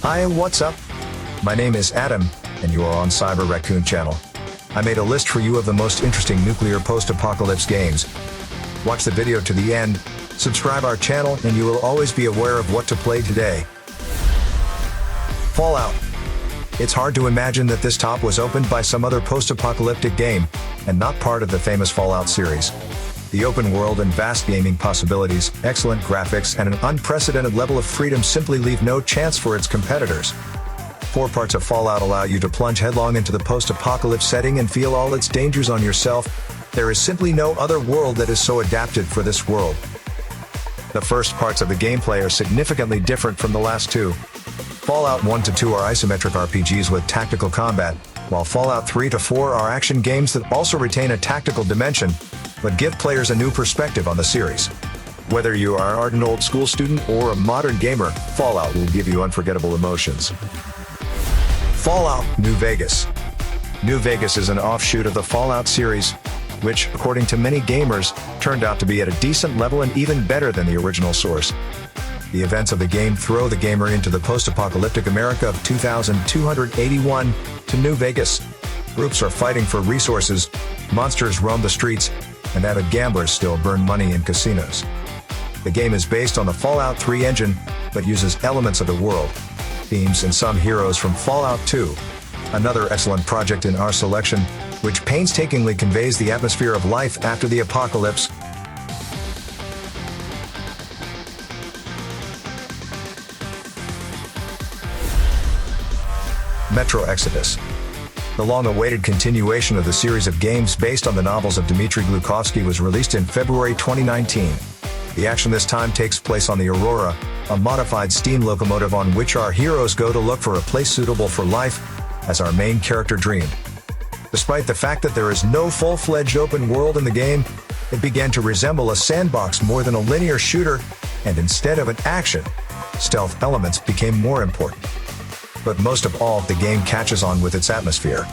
Hi, what's up? My name is Adam, and you are on Cyber Raccoon channel. I made a list for you of the most interesting nuclear post-apocalypse games. Watch the video to the end, subscribe our channel, and you will always be aware of what to play today. Fallout. It's hard to imagine that this top was opened by some other post-apocalyptic game, and not part of the famous Fallout series. The open world and vast gaming possibilities, excellent graphics, and an unprecedented level of freedom simply leave no chance for its competitors. 4 parts of Fallout allow you to plunge headlong into the post-apocalypse setting and feel all its dangers on yourself. There is simply no other world that is so adapted for this world. The first parts of the gameplay are significantly different from the last 2. Fallout 1 to 2 are isometric RPGs with tactical combat, while Fallout 3 to 4 are action games that also retain a tactical dimension, but give players a new perspective on the series. Whether you are an ardent old school student or a modern gamer, Fallout will give you unforgettable emotions. Fallout New Vegas. New Vegas is an offshoot of the Fallout series, which, according to many gamers, turned out to be at a decent level and even better than the original source. The events of the game throw the gamer into the post-apocalyptic America of 2281 to New Vegas. Groups are fighting for resources, monsters roam the streets, and avid gamblers still burn money in casinos. The game is based on the Fallout 3 engine, but uses elements of the world, themes, and some heroes from Fallout 2. Another excellent project in our selection, which painstakingly conveys the atmosphere of life after the apocalypse. Metro Exodus. The long-awaited continuation of the series of games based on the novels of Dmitry Glukhovsky was released in February 2019. The action this time takes place on the Aurora, a modified steam locomotive on which our heroes go to look for a place suitable for life, as our main character dreamed. Despite the fact that there is no full-fledged open world in the game, it began to resemble a sandbox more than a linear shooter, and instead of an action, stealth elements became more important. But most of all, the game catches on with its atmosphere.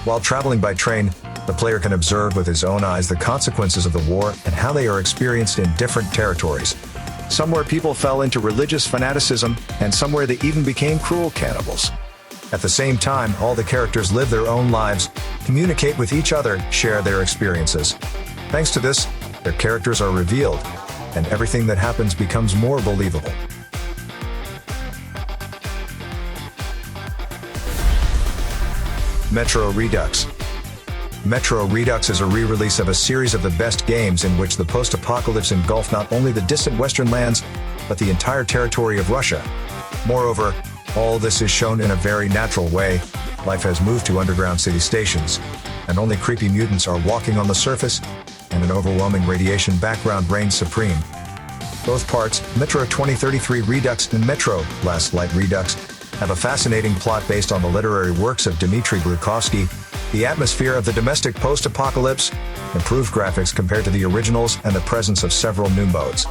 While traveling by train, the player can observe with his own eyes the consequences of the war and how they are experienced in different territories. Somewhere people fell into religious fanaticism, and somewhere they even became cruel cannibals. At the same time, all the characters live their own lives, communicate with each other, share their experiences. Thanks to this, their characters are revealed, and everything that happens becomes more believable. Metro Redux. Metro Redux is a re-release of a series of the best games in which the post-apocalypse engulfed not only the distant western lands, but the entire territory of Russia. Moreover, all this is shown in a very natural way. Life has moved to underground city stations, and only creepy mutants are walking on the surface, and an overwhelming radiation background reigns supreme. Both parts, Metro 2033 Redux and Metro Last Light Redux, have a fascinating plot based on the literary works of Dmitry Glukhovsky, the atmosphere of the domestic post-apocalypse, improved graphics compared to the originals, and the presence of several new modes.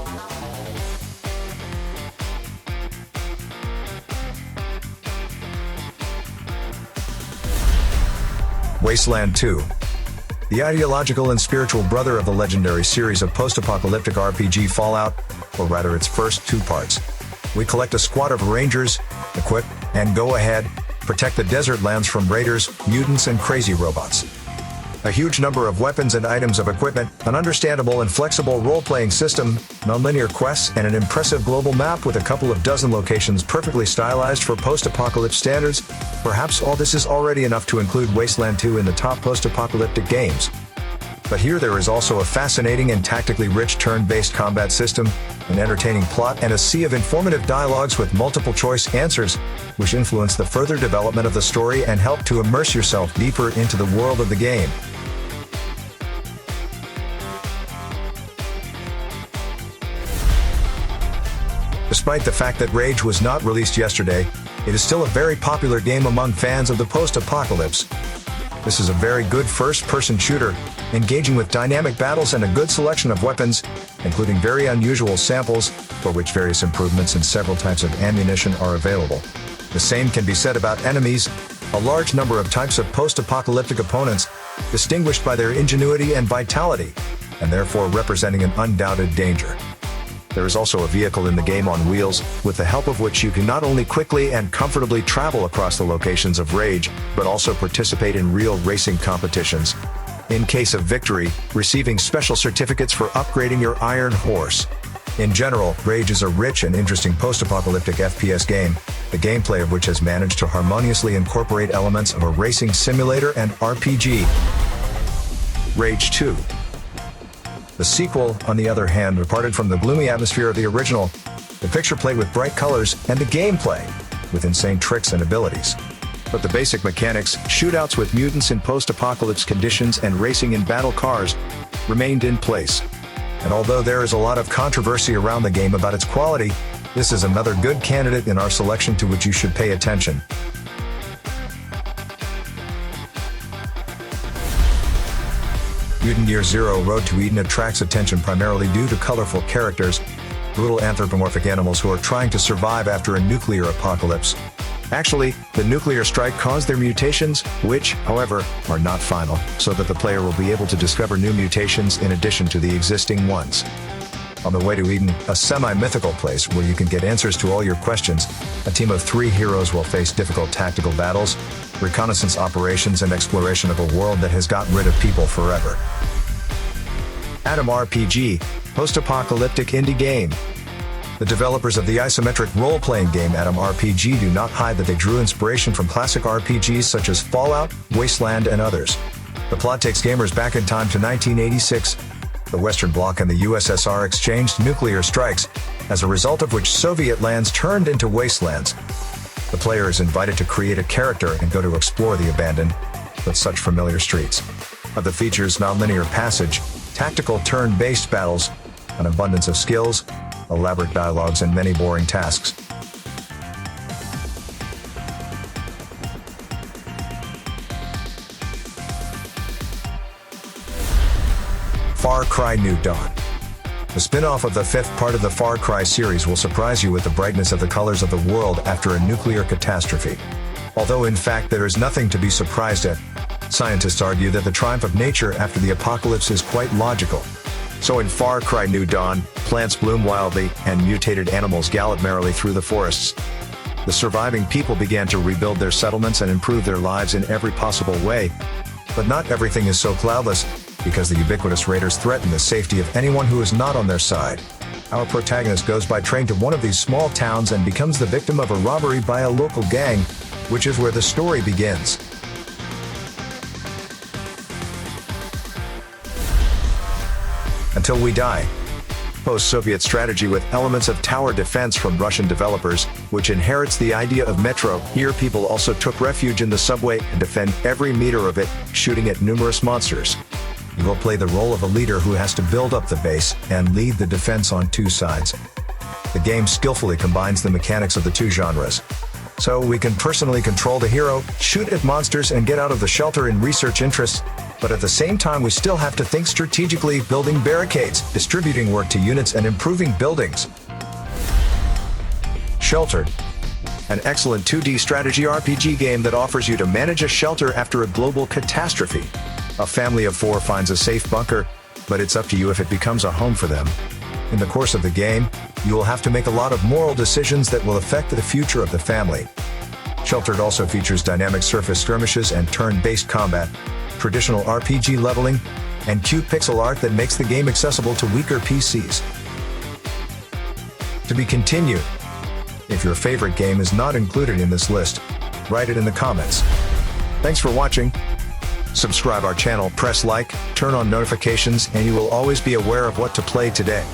Wasteland 2. The ideological and spiritual brother of the legendary series of post-apocalyptic RPG Fallout, or rather its first 2 parts. We collect a squad of rangers, equip, and go ahead, protect the desert lands from raiders, mutants, and crazy robots. A huge number of weapons and items of equipment, an understandable and flexible role-playing system, non-linear quests, and an impressive global map with a couple of dozen locations perfectly stylized for post-apocalypse standards. Perhaps all this is already enough to include Wasteland 2 in the top post-apocalyptic games. But here there is also a fascinating and tactically rich turn-based combat system, an entertaining plot, and a sea of informative dialogues with multiple choice answers, which influence the further development of the story and help to immerse yourself deeper into the world of the game. Despite the fact that Rage was not released yesterday, it is still a very popular game among fans of the post-apocalypse. This is a very good first-person shooter, engaging with dynamic battles and a good selection of weapons, including very unusual samples, for which various improvements and several types of ammunition are available. The same can be said about enemies, a large number of types of post-apocalyptic opponents, distinguished by their ingenuity and vitality, and therefore representing an undoubted danger. There is also a vehicle in the game on wheels, with the help of which you can not only quickly and comfortably travel across the locations of Rage, but also participate in real racing competitions. In case of victory, receiving special certificates for upgrading your Iron Horse. In general, Rage is a rich and interesting post-apocalyptic FPS game, the gameplay of which has managed to harmoniously incorporate elements of a racing simulator and RPG. Rage 2. The sequel, on the other hand, departed from the gloomy atmosphere of the original, the picture played with bright colors, and the gameplay with insane tricks and abilities. But the basic mechanics, shootouts with mutants in post-apocalypse conditions and racing in battle cars, remained in place. And although there is a lot of controversy around the game about its quality, this is another good candidate in our selection to which you should pay attention. Mutant Year Zero Road to Eden attracts attention primarily due to colorful characters, brutal anthropomorphic animals who are trying to survive after a nuclear apocalypse. Actually, the nuclear strike caused their mutations, which, however, are not final, so that the player will be able to discover new mutations in addition to the existing ones. On the way to Eden, a semi-mythical place where you can get answers to all your questions, a team of 3 heroes will face difficult tactical battles, reconnaissance operations, and exploration of a world that has gotten rid of people forever. Atom RPG, post-apocalyptic indie game. The developers of the isometric role-playing game Atom RPG do not hide that they drew inspiration from classic RPGs such as Fallout, Wasteland, and others. The plot takes gamers back in time to 1986. The Western Bloc and the USSR exchanged nuclear strikes, as a result of which Soviet lands turned into wastelands. The player is invited to create a character and go to explore the abandoned, but such familiar streets. Of the features, non-linear passage, tactical turn-based battles, an abundance of skills, elaborate dialogues, and many boring tasks. Far Cry New Dawn. The spin-off of the 5th part of the Far Cry series will surprise you with the brightness of the colors of the world after a nuclear catastrophe. Although in fact there is nothing to be surprised at, scientists argue that the triumph of nature after the apocalypse is quite logical. So in Far Cry New Dawn, plants bloom wildly, and mutated animals gallop merrily through the forests. The surviving people began to rebuild their settlements and improve their lives in every possible way. But not everything is so cloudless, because the ubiquitous raiders threaten the safety of anyone who is not on their side. Our protagonist goes by train to one of these small towns and becomes the victim of a robbery by a local gang, which is where the story begins. Until We Die. Post-Soviet strategy with elements of tower defense from Russian developers, which inherits the idea of Metro. Here people also took refuge in the subway and defend every meter of it, shooting at numerous monsters. You will play the role of a leader who has to build up the base and lead the defense on 2 sides. The game skillfully combines the mechanics of the 2 genres. So we can personally control the hero, shoot at monsters, and get out of the shelter in research interests, but at the same time we still have to think strategically, building barricades, distributing work to units, and improving buildings. Sheltered. An excellent 2D strategy RPG game that offers you to manage a shelter after a global catastrophe. A family of 4 finds a safe bunker, but it's up to you if it becomes a home for them. In the course of the game, you will have to make a lot of moral decisions that will affect the future of the family. Sheltered also features dynamic surface skirmishes and turn-based combat, traditional RPG leveling, and cute pixel art that makes the game accessible to weaker PCs. To be continued. If your favorite game is not included in this list, write it in the comments. Thanks for watching. Subscribe our channel, press like, turn on notifications, and you will always be aware of what to play today.